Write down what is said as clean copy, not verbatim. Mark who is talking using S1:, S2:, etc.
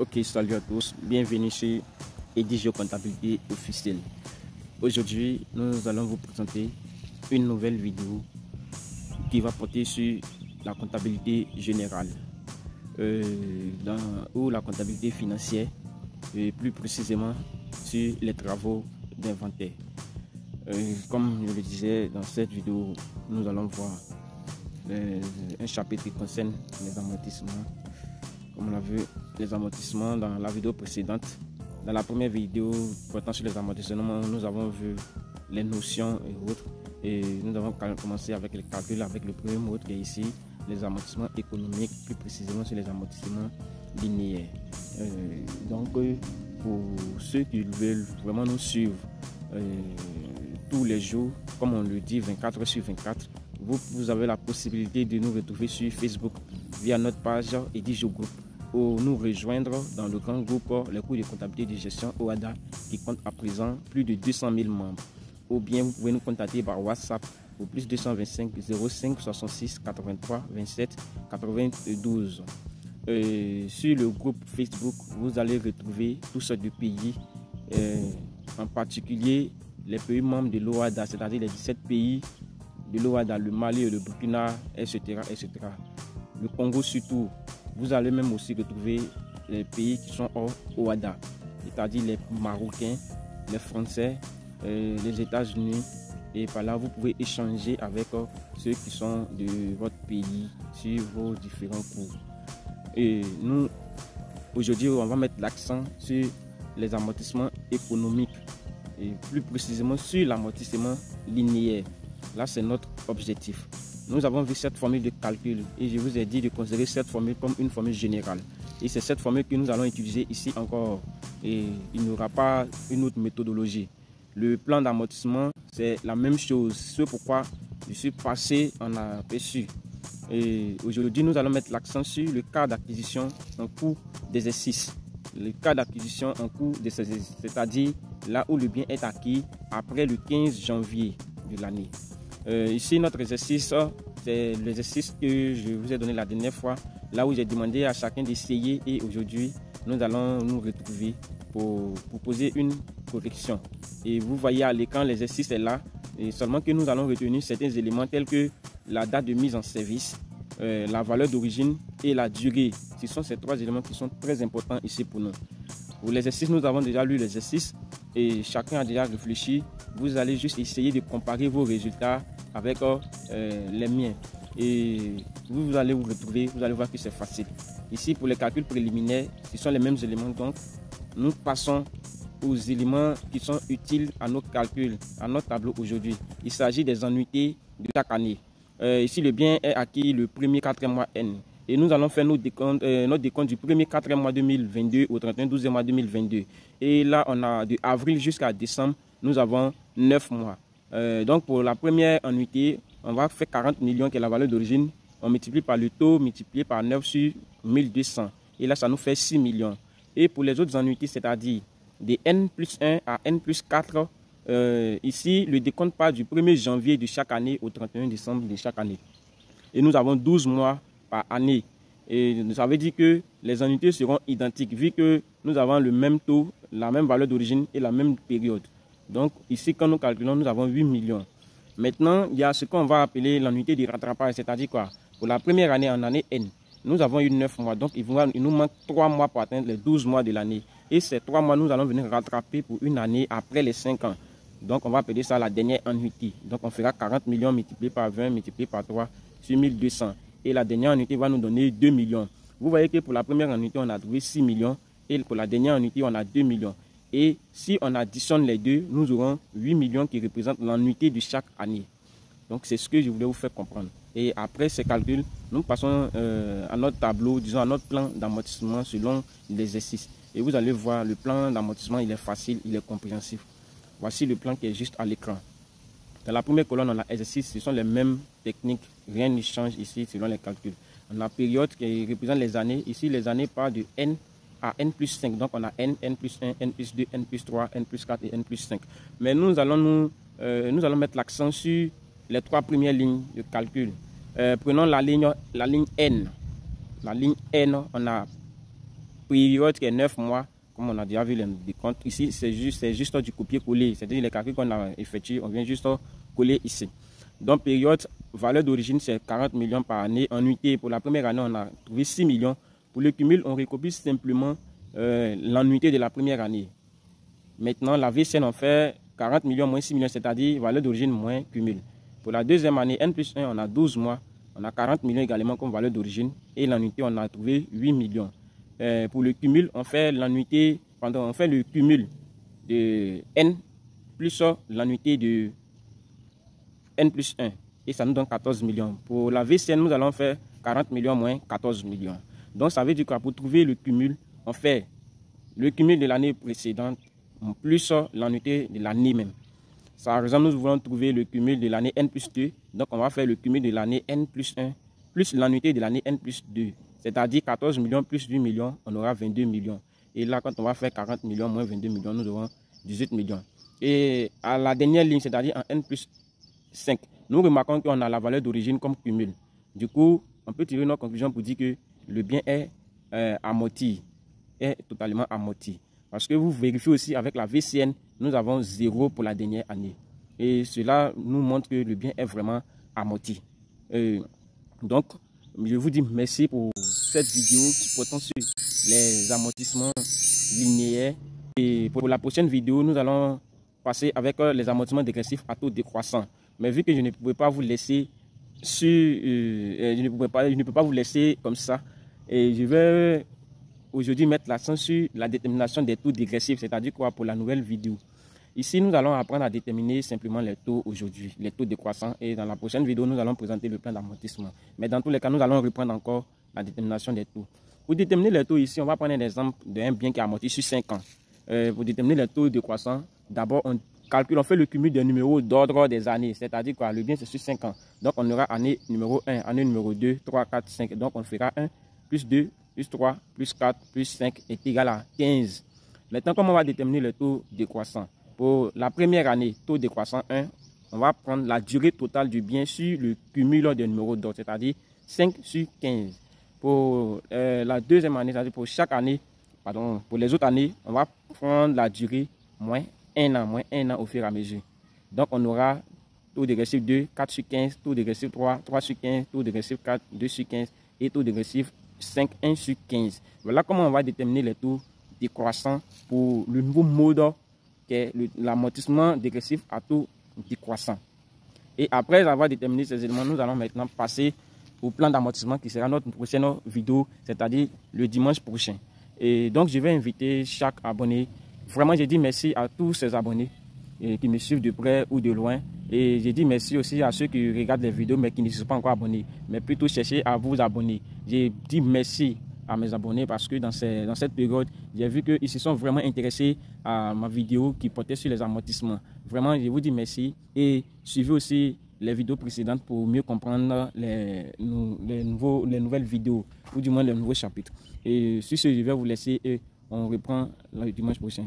S1: Ok, salut à tous, bienvenue sur Edigio Comptabilité officielle. Aujourd'hui, nous allons vous présenter une nouvelle vidéo qui va porter sur la comptabilité générale ou la comptabilité financière, et plus précisément sur les travaux d'inventaire. Comme je le disais, dans cette vidéo, nous allons voir un chapitre qui concerne les amortissements. Comme on l'a vu, les amortissements dans la vidéo précédente. Dans la première vidéo portant sur les amortissements, nous avons vu les notions et autres. Et nous avons commencé avec les calculs, avec le premier mot qui est ici, les amortissements économiques, plus précisément sur les amortissements linéaires. Pour ceux qui veulent vraiment nous suivre tous les jours, comme on le dit, 24 sur 24, vous avez la possibilité de nous retrouver sur Facebook via notre page Edigio Group ou nous rejoindre dans le grand groupe Les cours de comptabilité de gestion OADA qui compte à présent plus de 200 000 membres. Ou bien vous pouvez nous contacter par WhatsApp au plus 225 05 66 83 27 92. Sur le groupe Facebook, vous allez retrouver tous sortes de pays, en particulier les pays membres de l'OADA, c'est-à-dire les 17 pays de l'OADA, le Mali, le Burkina, etc., etc. Le Congo surtout. Vous allez même aussi retrouver les pays qui sont hors OADA, c'est-à-dire les Marocains, les Français, les États-Unis. Et par là, vous pouvez échanger avec ceux qui sont de votre pays sur vos différents cours. Et nous, aujourd'hui, on va mettre l'accent sur les amortissements économiques et plus précisément sur l'amortissement linéaire. Là, c'est notre objectif. Nous avons vu cette formule de calcul et je vous ai dit de considérer cette formule comme une formule générale. Et c'est cette formule que nous allons utiliser ici encore. Et il n'y aura pas une autre méthodologie. Le plan d'amortissement, c'est la même chose. C'est pourquoi je suis passé en aperçu. Et aujourd'hui, nous allons mettre l'accent sur le cas d'acquisition en cours d'exercice. Le cas d'acquisition en cours d'exercice, c'est-à-dire là où le bien est acquis après le 15 janvier de l'année. Ici, notre exercice, c'est l'exercice que je vous ai donné la dernière fois, là où j'ai demandé à chacun d'essayer et aujourd'hui, nous allons nous retrouver pour poser une correction. Et vous voyez à l'écran, l'exercice est là, et seulement que nous allons retenir certains éléments tels que la date de mise en service, la valeur d'origine et la durée. Ce sont ces trois éléments qui sont très importants ici pour nous. Pour l'exercice, nous avons déjà lu l'exercice et chacun a déjà réfléchi. Vous allez juste essayer de comparer vos résultats avec les miens. Et vous allez vous retrouver, vous allez voir que c'est facile. Ici, pour les calculs préliminaires, ce sont les mêmes éléments. Donc, nous passons aux éléments qui sont utiles à nos calculs, à notre tableau aujourd'hui. Il s'agit des annuités de chaque année. Ici, le bien est acquis le premier quatrième mois N. Et nous allons faire notre décompte du premier quatrième mois 2022 au 31 12e mois 2022. Et là, on a de avril jusqu'à décembre, nous avons 9 mois. Donc, pour la première annuité, on va faire 40 millions qui est la valeur d'origine. On multiplie par le taux, multiplié par 9 sur 1200. Et là, ça nous fait 6 millions. Et pour les autres annuités, c'est-à-dire de N plus 1 à N plus 4, ici, le décompte part du 1er janvier de chaque année au 31 décembre de chaque année. Et nous avons 12 mois par année. Et ça veut dire que les annuités seront identiques, vu que nous avons le même taux, la même valeur d'origine et la même période. Donc ici, quand nous calculons, nous avons 8 millions. Maintenant, il y a ce qu'on va appeler l'annuité de rattrapage, c'est-à-dire quoi? Pour la première année, en année N, nous avons eu 9 mois. Donc il nous manque 3 mois pour atteindre les 12 mois de l'année. Et ces 3 mois, nous allons venir rattraper pour une année après les 5 ans. Donc on va appeler ça la dernière annuité. Donc on fera 40 millions multiplié par 20, multiplié par 3 sur 1200. Et la dernière annuité va nous donner 2 millions. Vous voyez que pour la première annuité, on a trouvé 6 millions. Et pour la dernière annuité, on a 2 millions. Et si on additionne les deux, nous aurons 8 millions qui représentent l'annuité de chaque année. Donc c'est ce que je voulais vous faire comprendre. Et après ces calculs, nous passons à notre tableau, disons à notre plan d'amortissement selon l'exercice. Et vous allez voir, le plan d'amortissement, il est facile, il est compréhensif. Voici le plan qui est juste à l'écran. Dans la première colonne, on a exercice, ce sont les mêmes techniques, rien ne change ici selon les calculs. On a période qui représente les années. Ici, les années partent de N à N plus 5. Donc, on a N, N plus 1, N plus 2, N plus 3, N plus 4 et N plus 5. Mais nous allons mettre l'accent sur les trois premières lignes de calcul. Prenons la ligne N. La ligne N, on a période qui est 9 mois, comme on a déjà vu les décomptes. Ici, c'est juste du copier-coller, c'est-à-dire les calculs qu'on a effectués, on vient juste coller ici. Donc, période, valeur d'origine, c'est 40 millions par année. Annuité, pour la première année, on a trouvé 6 millions. Pour le cumul, on recopie simplement l'annuité de la première année. Maintenant, la VCN, on fait 40 millions moins 6 millions, c'est-à-dire valeur d'origine moins cumul. Pour la deuxième année, N plus 1, on a 12 mois. On a 40 millions également comme valeur d'origine. Et l'annuité, on a trouvé 8 millions. Pour le cumul, on fait l'annuité, on fait le cumul de N plus l'annuité de N plus 1. Et ça nous donne 14 millions. Pour la VCN, nous allons faire 40 millions moins 14 millions. Donc, ça veut dire que pour trouver le cumul, on fait le cumul de l'année précédente plus l'annuité de l'année même. Par exemple, nous voulons trouver le cumul de l'année N plus 2. Donc, on va faire le cumul de l'année N plus 1 plus l'annuité de l'année N plus 2. C'est-à-dire 14 millions plus 8 millions, on aura 22 millions. Et là, quand on va faire 40 millions moins 22 millions, nous aurons 18 millions. Et à la dernière ligne, c'est-à-dire en N plus 5, nous remarquons qu'on a la valeur d'origine comme cumul. Du coup, on peut tirer notre conclusion pour dire que le bien est amorti, est totalement amorti. Parce que vous vérifiez aussi avec la VCN, nous avons 0 pour la dernière année. Et cela nous montre que le bien est vraiment amorti. Donc, je vous dis merci pour cette vidéo qui porte sur les amortissements linéaires. Et pour la prochaine vidéo, nous allons passer avec les amortissements dégressifs à taux décroissant. Mais vu que je ne pouvais pas vous laisser je ne peux pas vous laisser comme ça, et je vais aujourd'hui mettre l'accent sur la détermination des taux dégressifs, c'est-à-dire quoi pour la nouvelle vidéo. Ici, nous allons apprendre à déterminer simplement les taux aujourd'hui, les taux décroissants, et dans la prochaine vidéo, nous allons présenter le plan d'amortissement. Mais dans tous les cas, nous allons reprendre encore la détermination des taux. Pour déterminer les taux ici, on va prendre un exemple d'un bien qui est amorti sur 5 ans. Pour déterminer les taux décroissants, d'abord, on fait le cumul des numéros d'ordre des années, c'est-à-dire quoi, le bien c'est sur 5 ans. Donc on aura année numéro 1, année numéro 2, 3, 4, 5. Donc on fera 1 plus 2 plus 3 plus 4 plus 5 est égal à 15. Maintenant, comment on va déterminer le taux décroissant? Pour la première année, taux décroissant 1, on va prendre la durée totale du bien sur le cumul des numéros d'ordre, c'est-à-dire 5 sur 15. Pour la deuxième année, c'est-à-dire pour chaque année, pour les autres années, on va prendre la durée moins 1 an au fur et à mesure. Donc, on aura taux dégressif 2, 4 sur 15, taux dégressif 3, 3 sur 15, taux dégressif 4, 2 sur 15 et taux dégressif 5, 1 sur 15. Voilà comment on va déterminer les taux décroissants pour le nouveau mode qui est l'amortissement dégressif à taux décroissant. Et après avoir déterminé ces éléments, nous allons maintenant passer au plan d'amortissement qui sera notre prochaine vidéo, c'est-à-dire le dimanche prochain. Et donc, je vais inviter chaque abonné. Vraiment, j'ai dit merci à tous ces abonnés qui me suivent de près ou de loin. Et j'ai dit merci aussi à ceux qui regardent les vidéos mais qui ne sont pas encore abonnés. Mais plutôt chercher à vous abonner. J'ai dit merci à mes abonnés parce que dans cette période, j'ai vu qu'ils se sont vraiment intéressés à ma vidéo qui portait sur les amortissements. Vraiment, je vous dis merci. Et suivez aussi les vidéos précédentes pour mieux comprendre les nouvelles vidéos ou du moins les nouveaux chapitres. Et sur ce, je vais vous laisser et on reprend le dimanche prochain.